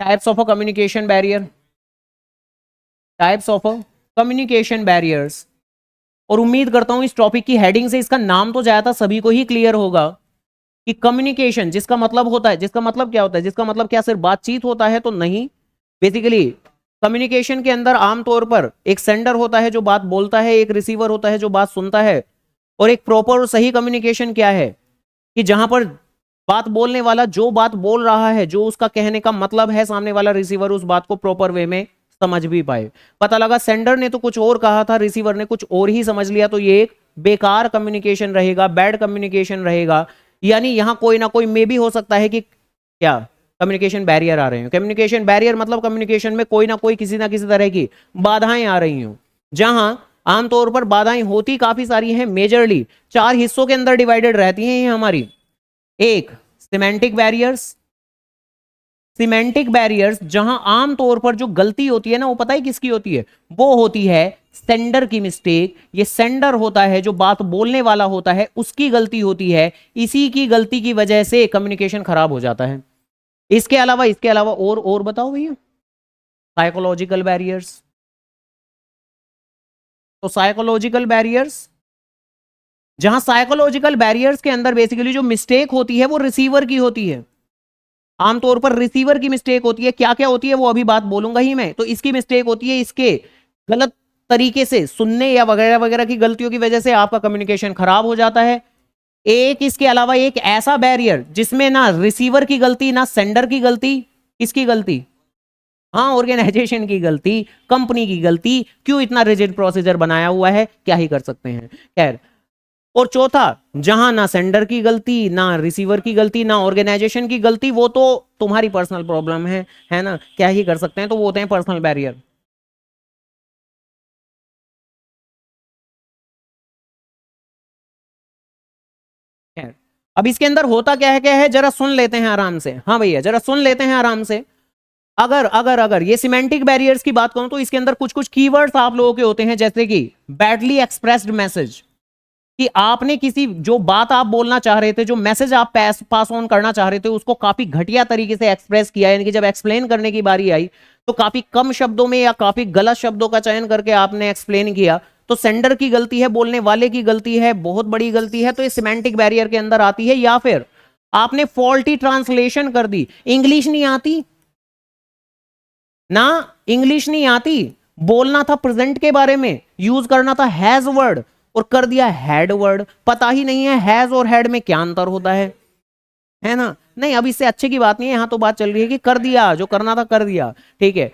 Types of a communication barrier, types of a communication barriers. और उम्मीद करता हूं इस टॉपिक की हेडिंग से इसका नाम तो ज्यादातर सभी को ही क्लियर होगा कि कम्युनिकेशन जिसका मतलब होता है, जिसका मतलब क्या होता है, जिसका मतलब क्या सिर्फ बातचीत होता है, तो नहीं। बेसिकली कम्युनिकेशन के अंदर आमतौर पर एक सेंडर होता है जो बात बोलता है, एक रिसीवर होता है जो बात सुनता है, और एक प्रॉपर और सही कम्युनिकेशन क्या है कि जहां पर बात बोलने वाला जो बात बोल रहा है, जो उसका कहने का मतलब है, सामने वाला रिसीवर उस बात को प्रॉपर वे में समझ भी पाए। पता लगा सेंडर ने तो कुछ और कहा था, रिसीवर ने कुछ और ही समझ लिया, तो ये एक बेकार कम्युनिकेशन रहेगा, बैड कम्युनिकेशन रहेगा। यानी यहां कोई ना कोई मे भी हो सकता है कि क्या कम्युनिकेशन बैरियर आ रहे हैं। कम्युनिकेशन बैरियर मतलब कम्युनिकेशन में कोई ना कोई किसी ना किसी तरह की बाधाएं आ रही हो। जहां आमतौर पर बाधाएं होती काफी सारी हैं, मेजरली 4 हिस्सों के अंदर डिवाइडेड रहती हैं ये हमारी। एक सिमेंटिक बैरियर्स, सिमेंटिक बैरियर्स जहां आमतौर पर जो गलती होती है ना, वो पता है किसकी होती है, वो होती है सेंडर की मिस्टेक। ये सेंडर होता है जो बात बोलने वाला होता है, उसकी गलती होती है। इसी की गलती की वजह से कम्युनिकेशन खराब हो जाता है। इसके अलावा और बताओ भैया। साइकोलॉजिकल बैरियर्स, तो साइकोलॉजिकल बैरियर्स, जहां साइकोलॉजिकल बैरियर्स के अंदर बेसिकली जो मिस्टेक होती है वो रिसीवर की होती है। आमतौर पर रिसीवर की मिस्टेक होती है। क्या क्या होती है वो अभी बात बोलूंगा ही मैं। तो इसकी मिस्टेक होती है, इसके गलत तरीके से सुनने या वगैरह वगैरह की गलतियों की वजह से आपका कम्युनिकेशन खराब हो जाता है। एक इसके अलावा एक ऐसा बैरियर जिसमें ना रिसीवर की गलती ना सेंडर की गलती। किसकी गलती? हाँ, ऑर्गेनाइजेशन की गलती, कंपनी की गलती। क्यों इतना रिजिड प्रोसीजर बनाया हुआ है, क्या ही कर सकते हैं। खैर, और चौथा, जहां ना सेंडर की गलती, ना रिसीवर की गलती, ना ऑर्गेनाइजेशन की गलती, वो तो तुम्हारी पर्सनल प्रॉब्लम है ना, क्या ही कर सकते हैं। तो वो होते हैं पर्सनल बैरियर। खैर, अब इसके अंदर होता क्या है जरा सुन लेते हैं आराम से। हाँ भैया, जरा सुन लेते हैं आराम से। अगर अगर अगर ये सिमेंटिक बैरियर्स की बात करूं तो इसके अंदर कुछ कुछ कीवर्ड्स आप लोगों के होते हैं, जैसे कि बैडली एक्सप्रेस्ड मैसेज, कि आपने किसी जो बात आप बोलना चाह रहे थे, जो मैसेज आप पास ऑन करना चाह रहे थे, उसको काफी घटिया तरीके से एक्सप्रेस किया। यानी कि जब एक्सप्लेन करने की बारी आई तो काफी कम शब्दों में या काफी गलत शब्दों का चयन करके आपने एक्सप्लेन किया। तो सेंडर की गलती है, बोलने वाले की गलती है, बहुत बड़ी गलती है। तो ये सिमेंटिक बैरियर के अंदर आती है। या फिर आपने फॉल्टी ट्रांसलेशन कर दी, इंग्लिश नहीं आती ना, इंग्लिश नहीं आती, बोलना था प्रेजेंट के बारे में, यूज करना था हैज वर्ड, और कर दिया हैड वर्ड। पता ही नहीं है हैज और हैड में क्या अंतर होता है ना। नहीं, अब इससे अच्छे की बात नहीं है, यहां तो बात चल रही है कि कर दिया, जो करना था कर दिया, ठीक है।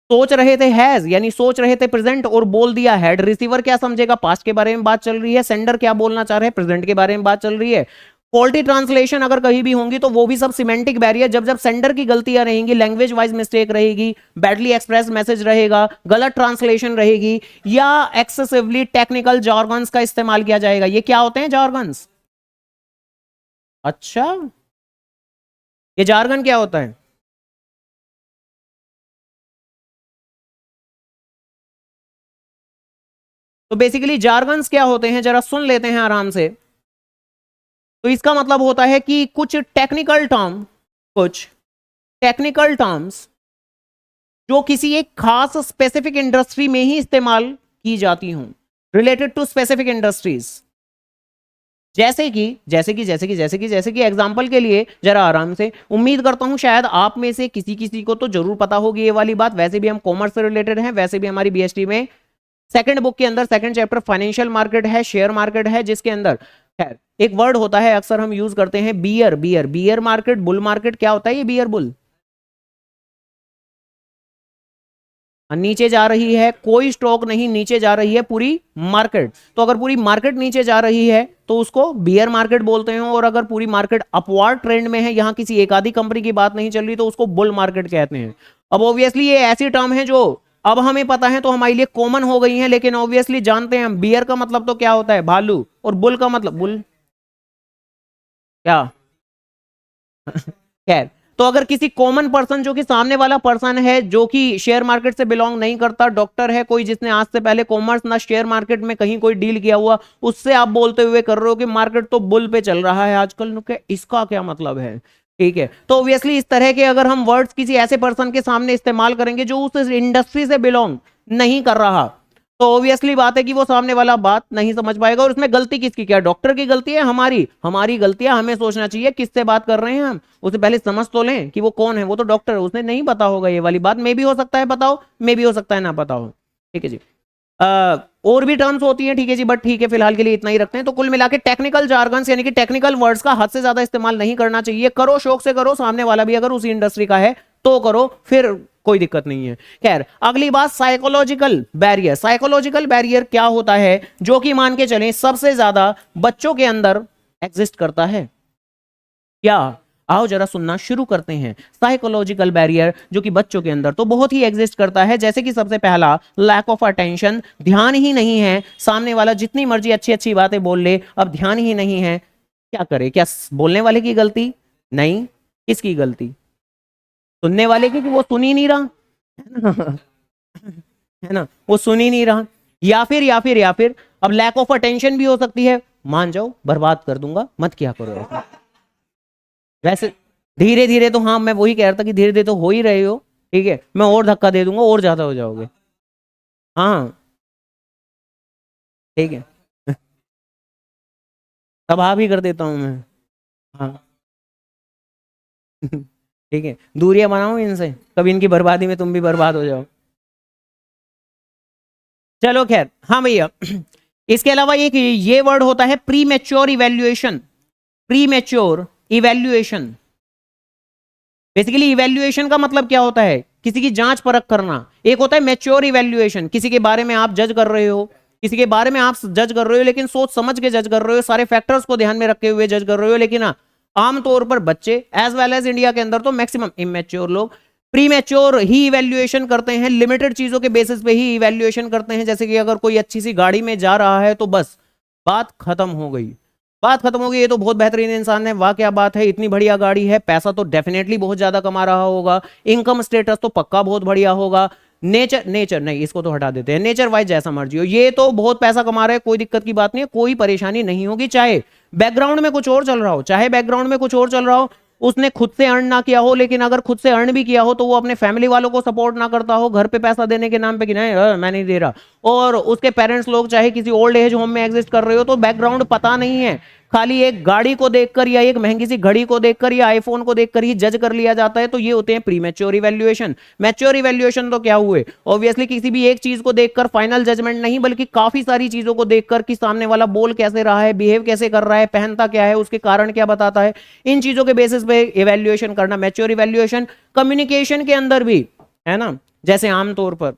सोच रहे थे हैज, यानी सोच रहे थे प्रेजेंट, और बोल दिया हैड। रिसीवर क्या समझेगा, पास्ट के बारे में बात चल रही है। सेंडर क्या बोलना चाह रहे हैं, प्रेजेंट के बारे में बात चल रही है। फॉल्टी ट्रांसलेशन अगर कहीं भी होंगी तो वो भी सब सिमेंटिक बैरियर। जब जब सेंडर की गलतियां रहेंगी, लैंग्वेज वाइज मिस्टेक रहेगी, बैडली एक्सप्रेस मैसेज रहेगा, गलत ट्रांसलेशन रहेगी, या एक्सेसिवली टेक्निकल जॉर्गन्स का इस्तेमाल किया जाएगा। ये क्या होते हैं जॉर्गन्स? अच्छा, ये जार्गन क्या होता है? तो बेसिकली जार्गन्स क्या होते हैं जरा सुन लेते हैं आराम से। तो इसका मतलब होता है कि कुछ टेक्निकल टर्म्स जो किसी एक खास स्पेसिफिक इंडस्ट्री में ही इस्तेमाल की जाती हूं, रिलेटेड टू स्पेसिफिक इंडस्ट्रीज। जैसे कि एग्जांपल के लिए जरा आराम से, उम्मीद करता हूं शायद आप में से किसी किसी को तो जरूर पता होगी ये वाली बात। वैसे भी हम कॉमर्स से रिलेटेड हैं, वैसे भी हमारी बीएसटी में सेकंड बुक के अंदर सेकंड चैप्टर फाइनेंशियल मार्केट है, शेयर मार्केट है, जिसके अंदर खैर एक वर्ड होता है अक्सर हम यूज करते हैं, bear. Bear market, bull market. क्या होता है ये बियर बुल? नीचे जा रही है, कोई स्टॉक नहीं, नीचे जा रही है पूरी मार्केट। तो अगर पूरी मार्केट नीचे जा रही है तो उसको बियर मार्केट बोलते हैं, और अगर पूरी मार्केट अपवार्ड ट्रेंड में है, यहां किसी एक आधी कंपनी की बात नहीं चल रही, तो उसको बुल मार्केट कहते हैं। अब ऑब्वियसली ये ऐसी टर्म है जो अब हमें पता है तो हमारे लिए कॉमन हो गई है, लेकिन ऑब्वियसली जानते हैं हम बियर का मतलब तो क्या होता है, भालू, और बुल का मतलब बुल क्या। खैर, तो अगर किसी कॉमन पर्सन, जो कि सामने वाला पर्सन है जो कि शेयर मार्केट से बिलोंग नहीं करता, डॉक्टर है कोई जिसने आज से पहले कॉमर्स ना शेयर मार्केट में कहीं कोई डील किया हुआ, उससे आप बोलते हुए कर रहे हो कि मार्केट तो बुल पे चल रहा है आजकल, इसका क्या मतलब है? ठीक है। तो ऑब्वियसली इस तरह के अगर हम वर्ड्स किसी ऐसे पर्सन के सामने इस्तेमाल करेंगे जो उस इंडस्ट्री से बिलोंग नहीं कर रहा, तो ऑब्वियसली बात है कि वो सामने वाला बात नहीं समझ पाएगा। और उसमें गलती किसकी, क्या डॉक्टर की गलती है? हमारी हमारी गलती है। हमें सोचना चाहिए किससे बात कर रहे हैं हम, उसे पहले समझ तो लें कि वो कौन है। वो तो डॉक्टर है, उसने नहीं पता होगा ये वाली बात, मे भी हो सकता है पता हो, मे भी हो सकता है ना पता हो। ठीक है जी। और भी टर्म्स होती हैं, ठीक है जी, बट ठीक है फिलहाल के लिए इतना ही रखते हैं। तो कुल मिला के टेक्निकल जार्गन्स यानी कि टेक्निकल वर्ड्स का हद से ज्यादा इस्तेमाल नहीं करना चाहिए। करो शौक से करो, सामने वाला भी अगर उसी इंडस्ट्री का है तो करो, फिर कोई दिक्कत नहीं है। खैर अगली बात, साइकोलॉजिकल बैरियर। साइकोलॉजिकल बैरियर क्या होता है? जो कि मान के चलें सबसे ज्यादा बच्चों के अंदर एग्जिस्ट करता है। क्या? आओ जरा सुनना शुरू करते हैं। साइकोलॉजिकल बैरियर जो कि बच्चों के अंदर तो बहुत ही एग्जिस्ट करता है, जैसे कि सबसे पहला लैक ऑफ अटेंशन, ध्यान ही नहीं है। सामने वाला जितनी मर्जी अच्छी अच्छी बातें बोल ले, अब ध्यान ही नहीं है। क्या करे? क्या बोलने वाले की गलती? नहीं। किसकी गलती? सुनने वाले की, कि वो सुन ही नहीं रहा है ना। है ना, वो सुन ही नहीं रहा। या फिर अब लैक ऑफ अटेंशन भी हो सकती है। मान जाओ बर्बाद कर दूंगा, मत क्या करो ऐसा। वैसे धीरे धीरे तो, हाँ मैं वही कह रहा था कि धीरे धीरे तो हो ही रहे हो। ठीक है, मैं और धक्का दे दूंगा और ज्यादा हो जाओगे। हाँ ठीक है। तबाह भी कर देता हूँ मैं। हाँ ठीक है, दूरियां बनाओ इनसे, कभी इनकी बर्बादी में तुम भी बर्बाद हो जाओ। चलो खैर, हाँ भैया। इसके अलावा एक ये वर्ड होता है pre mature evaluation. Pre mature evaluation, basically evaluation का मतलब क्या होता है? किसी की जांच परख करना। एक होता है मैच्योर इवेल्युएशन, किसी के बारे में आप जज कर रहे हो, किसी के बारे में आप जज कर रहे हो लेकिन सोच समझ के जज कर रहे हो, सारे फैक्टर्स को ध्यान में रखे हुए जज कर रहे हो। लेकिन हाँ, आमतौर पर बच्चे एज वेल एज इंडिया के अंदर तो मैक्सिमम इमेच्योर लोग प्री मैच्योर ही इवेल्युएशन करते हैं, लिमिटेड चीजों के बेसिस पे ही इवेल्युएशन करते हैं। जैसे कि अगर कोई अच्छी सी गाड़ी में जा रहा है तो बस बात खत्म हो गई, बात खत्म हो गई, ये तो बहुत बेहतरीन इंसान है, वाह क्या बात है, इतनी बढ़िया गाड़ी है, पैसा तो डेफिनेटली बहुत ज्यादा कमा रहा होगा, इनकम स्टेटस तो पक्का बहुत बढ़िया होगा। नेचर, नेचर नहीं, इसको तो हटा देते हैं, नेचर वाइज जैसा मर्जी हो, ये तो बहुत पैसा कमा रहा है, कोई दिक्कत की बात नहीं है, कोई परेशानी नहीं होगी। चाहे बैकग्राउंड में कुछ और चल रहा हो, चाहे बैकग्राउंड में कुछ और चल रहा हो, उसने खुद से अर्न ना किया हो, लेकिन अगर खुद से अर्न भी किया हो तो वो अपने फैमिली वालों को सपोर्ट ना करता हो, घर पे पैसा देने के नाम पे कि नहीं मैं नहीं दे रहा, और उसके पेरेंट्स लोग चाहे किसी ओल्ड एज होम में एग्जिस्ट कर रहे हो, तो बैकग्राउंड पता नहीं है, खाली एक गाड़ी को देखकर या एक महंगी सी घड़ी को देखकर या आईफोन को देखकर ही जज कर लिया जाता है, तो ये होते हैं प्रीमैच्योर इवैल्यूएशन। मैच्योर इवैल्यूएशन तो क्या हुए? ऑब्वियसली किसी भी एक चीज को देखकर फाइनल जजमेंट नहीं, बल्कि काफी सारी चीजों को देखकर कि सामने वाला बोल कैसे रहा है, बिहेव कैसे कर रहा है, पहनता क्या है, उसके कारण क्या बताता है, इन चीजों के बेसिस पे इवैल्यूएशन करना मैच्योर इवैल्यूएशन। कम्युनिकेशन के अंदर भी है ना, जैसे आमतौर पर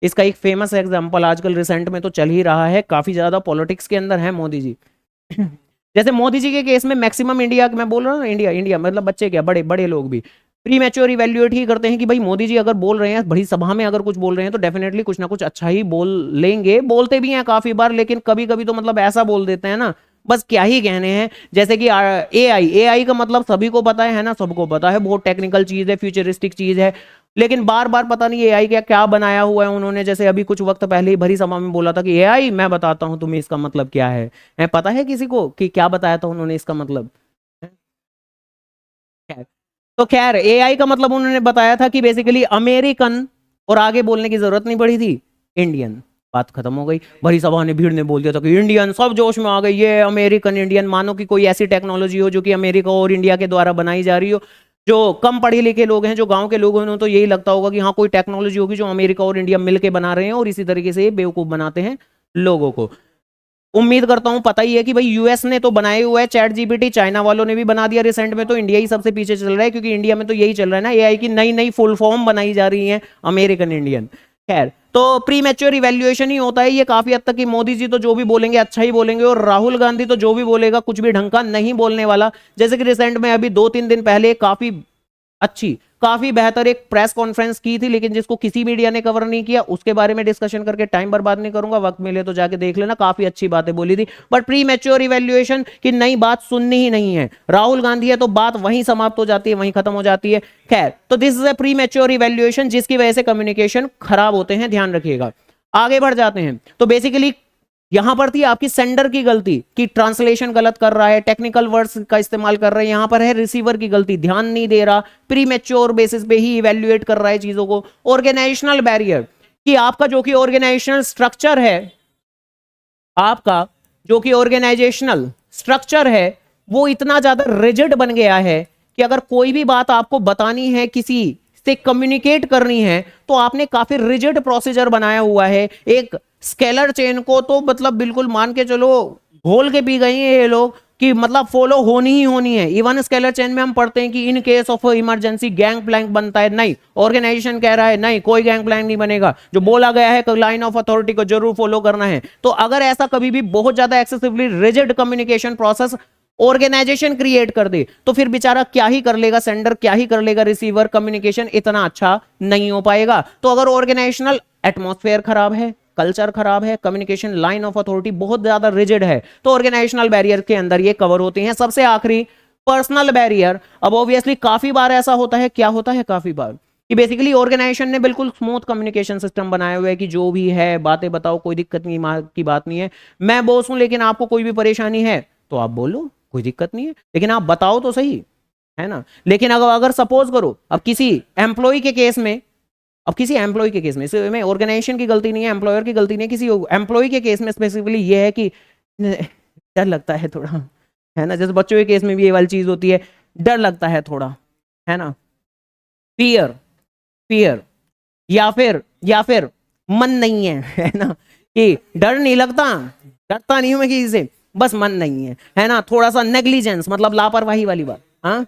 इसका एक फेमस एग्जांपल आजकल रिसेंट में तो चल ही रहा है, काफी ज्यादा पॉलिटिक्स के अंदर है मोदी जी। जैसे मोदी जी के केस में मैक्सिमम इंडिया, मैं बोल रहा हूँ इंडिया, इंडिया मतलब बच्चे क्या, बड़े बड़े लोग भी प्री मैच्योर इवैल्यूएट ही करते हैं कि भाई मोदी जी अगर बोल रहे हैं बड़ी सभा में, अगर कुछ बोल रहे हैं तो डेफिनेटली कुछ ना कुछ अच्छा ही बोल लेंगे, बोलते भी हैं काफी बार, लेकिन कभी कभी तो मतलब ऐसा बोल देते हैं ना, बस क्या ही कहने हैं। जैसे कि एआई, एआई का मतलब सभी को पता है ना, सबको पता है, बहुत टेक्निकल चीज है, फ्यूचरिस्टिक चीज है, लेकिन बार बार पता नहीं एआई क्या क्या बनाया हुआ है उन्होंने। जैसे अभी कुछ वक्त पहले ही भरी सभा में बोला था कि एआई मैं बताता हूं तुम्हें इसका मतलब क्या है पता है किसी को कि क्या बताया था उन्होंने इसका मतलब? खैर, तो खैर एआई का मतलब उन्होंने बताया था कि बेसिकली अमेरिकन, और आगे बोलने की जरूरत नहीं पड़ी थी, इंडियन। बात खत्म हो गई, भरी सभा ने, भीड़ ने बोल दिया था कि इंडियन, सब जोश में आ गई, ये अमेरिकन इंडियन, मानो कि कोई ऐसी टेक्नोलॉजी हो जो कि अमेरिका और इंडिया के द्वारा बनाई जा रही हो। जो कम पढ़े लिखे लोग हैं, जो गांव के लोग हैं, उन्हें तो यही लगता होगा कि हाँ कोई टेक्नोलॉजी होगी जो अमेरिका और इंडिया मिलके बना रहे हैं, और इसी तरीके से ये बेवकूफ बनाते हैं लोगों को। उम्मीद करता हूं पता ही है कि भाई यूएस ने तो बनाए हुआ है चैट जीपीटी, चाइना वालों ने भी बना दिया रिसेंट में, तो इंडिया ही सबसे पीछे चल रहा है, क्योंकि इंडिया में तो यही चल रहा है ना, एआई की नई नई फुल फॉर्म बनाई जा रही है, अमेरिकन इंडियन। खैर, तो प्री मैच्योर इवैल्यूएशन ही होता है ये काफी हद तक, कि मोदी जी तो जो भी बोलेंगे अच्छा ही बोलेंगे, और राहुल गांधी तो जो भी बोलेगा कुछ भी ढंग का नहीं बोलने वाला। जैसे कि रिसेंट में अभी 2-3 दिन पहले काफी अच्छी, काफी बेहतर एक प्रेस कॉन्फ्रेंस की थी, लेकिन जिसको किसी मीडिया ने कवर नहीं किया, उसके बारे में डिस्कशन करके टाइम बर्बाद नहीं करूंगा, वक्त मिले तो जाके देख लेना, काफी अच्छी बातें बोली थी। बट प्री मैच्योर इवैल्यूएशन की नई बात सुननी ही नहीं है, राहुल गांधी है तो बात वहीं समाप्त हो जाती है, वहीं खत्म हो जाती है। खैर, तो this is a pre mature evaluation, जिसकी वजह से कम्युनिकेशन खराब होते हैं, ध्यान रखिएगा। आगे बढ़ जाते हैं, तो बेसिकली यहां पर थी आपकी सेंडर की गलती कि ट्रांसलेशन गलत कर रहा है, टेक्निकल वर्ड्स का इस्तेमाल कर रहे हैं, यहां पर है रिसीवर की गलती, ध्यान नहीं दे रहा, प्री मैच्योर बेसिस पे ही इवेल्युएट कर रहा है चीजों को। ऑर्गेनाइजेशनल बैरियर कि आपका जो कि ऑर्गेनाइजेशनल स्ट्रक्चर है, आपका जो कि ऑर्गेनाइजेशनल स्ट्रक्चर है वो इतना ज्यादा रिजिड बन गया है कि अगर कोई भी बात आपको बतानी है, किसी से कम्युनिकेट करनी है, तो आपने काफी रिजिड प्रोसीजर बनाया हुआ है। एक स्केलर चेन को तो मतलब बिल्कुल मान के चलो घोल के पी गए हैं ये लोग कि मतलब फॉलो होनी ही होनी है। इवन स्केलर चेन में हम पढ़ते हैं कि in case of emergency gangplank बनता है, नहीं, ऑर्गेनाइजेशन कह रहा है नहीं, कोई गैंग प्लैंक नहीं बनेगा, जो बोला गया है लाइन ऑफ अथॉरिटी को जरूर फॉलो करना है। तो अगर ऐसा कभी भी बहुत ज्यादा excessively rigid communication process organisation create कर दे तो फिर बेचारा क्या ही कर लेगा सेंडर, क्या ही कर लेगा रिसीवर, कम्युनिकेशन इतना अच्छा नहीं हो पाएगा। तो अगर ऑर्गेनाइजेशनल एटमॉस्फेयर खराब है, कल्चर खराब है, कम्युनिकेशन लाइन ऑफ अथॉरिटी बहुत ज्यादा रिजिड है, तो ऑर्गेनाइजेशनल बैरियर के अंदर ये कवर होते हैं। सबसे आखिरी पर्सनल बैरियर। अब ऑब्वियसली काफी बार ऐसा होता है, क्या होता है काफी बार कि बेसिकली ऑर्गेनाइजेशन ने बिल्कुल स्मूथ कम्युनिकेशन सिस्टम बनाया हुआ है कि जो भी है बातें बताओ, कोई दिक्कत नहीं की बात नहीं है, मैं बॉस हूं लेकिन आपको कोई भी परेशानी है तो आप बोलो, कोई दिक्कत नहीं है, लेकिन आप बताओ तो सही, है ना। लेकिन अगर सपोज करो अब किसी एम्प्लॉय के केस में, अब किसी एम्प्लॉय के केस में, इसमें ऑर्गेनाइजेशन की गलती नहीं है, एम्प्लॉयर की गलती नहीं है, किसी एम्प्लॉय के केस में स्पेसिफिकली ये है कि डर लगता है थोड़ा, है ना। जैसे बच्चों के केस में भी ये वाली चीज होती है, डर लगता है थोड़ा, है ना, फियर, फियर, या फिर मन नहीं है ना, कि डर नहीं लगता, डरता नहीं हूं मैं किसी से, बस मन नहीं है ना, थोड़ा सा नेग्लिजेंस मतलब लापरवाही वाली बात। हाँ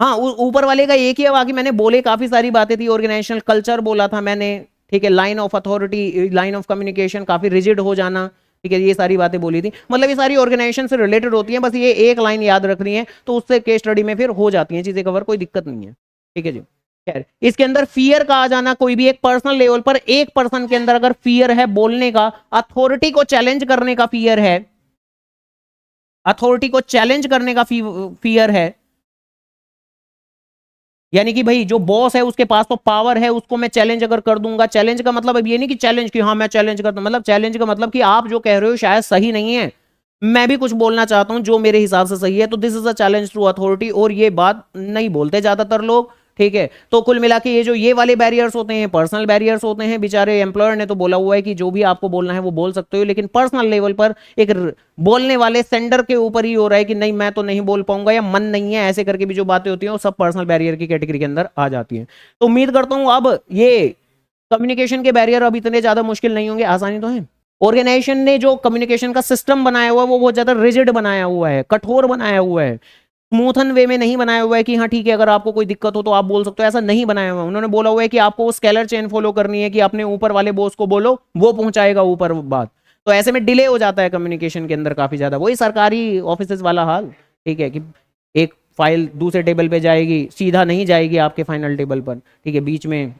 हाँ, ऊपर वाले का एक ही है, बाकी मैंने बोले काफी सारी बातें थी, ऑर्गेनाइजेशनल कल्चर बोला था मैंने, ठीक है, line of authority, line of communication काफी रिजिड हो जाना, ठीक है, ये सारी बातें बोली थी। मतलब ये सारी ऑर्गेनाइजेशन से रिलेटेड होती हैं, बस ये एक लाइन याद रखनी है तो उससे केस स्टडी में फिर हो जाती हैं चीजें कवर, कोई दिक्कत नहीं है, ठीक है जी। खैर, इसके अंदर फियर का आ जाना, कोई भी एक पर्सनल लेवल पर एक पर्सन के अंदर अगर फियर है बोलने का, अथॉरिटी को चैलेंज करने का फियर है, अथॉरिटी को चैलेंज करने का फियर है, यानी कि भाई जो बॉस है उसके पास तो पावर है, उसको मैं चैलेंज अगर कर दूंगा, चैलेंज का मतलब अब ये नहीं कि चैलेंज कि हाँ मैं चैलेंज करता हूं, मतलब चैलेंज का मतलब कि आप जो कह रहे हो शायद सही नहीं है, मैं भी कुछ बोलना चाहता हूं जो मेरे हिसाब से सही है, तो this is a challenge to authority, और ये बात नहीं बोलते ज्यादातर लोग, ठीक है। तो कुल मिला के ये जो ये वाले बैरियर्स होते हैं पर्सनल बैरियर्स होते हैं, बेचारे एम्प्लॉयर ने तो बोला हुआ है कि जो भी आपको बोलना है वो बोल सकते हो, लेकिन पर्सनल लेवल पर एक बोलने वाले सेंडर के ऊपर ही हो रहा है कि नहीं मैं तो नहीं बोल पाऊंगा या मन नहीं है, ऐसे करके भी जो बातें होती हैं वो सब पर्सनल बैरियर की कैटेगरी के अंदर आ जाती हैं। तो उम्मीद करता हूं अब ये कम्युनिकेशन के बैरियर अब इतने ज्यादा मुश्किल नहीं होंगे, आसानी तो है। ऑर्गेनाइजेशन ने जो कम्युनिकेशन का सिस्टम बनाया हुआ है वो बहुत ज्यादा रिजिड बनाया हुआ है, कठोर बनाया हुआ है, स्मूथन वे में नहीं बनाया हुआ है कि हाँ ठीक है अगर आपको कोई दिक्कत हो तो आप बोल सकते हो, ऐसा नहीं बनाया हुआ है। उन्होंने बोला हुआ है कि आपको वो स्केलर चेन फॉलो करनी है कि अपने ऊपर वाले बॉस को बोलो, वो पहुंचाएगा ऊपर बात, तो ऐसे में डिले हो जाता है कम्युनिकेशन के अंदर काफी ज्यादा, वही सरकारी ऑफिस वाला हाल, ठीक है, कि एक फाइल दूसरे टेबल पे जाएगी, सीधा नहीं जाएगी आपके फाइनल टेबल पर, ठीक है, बीच में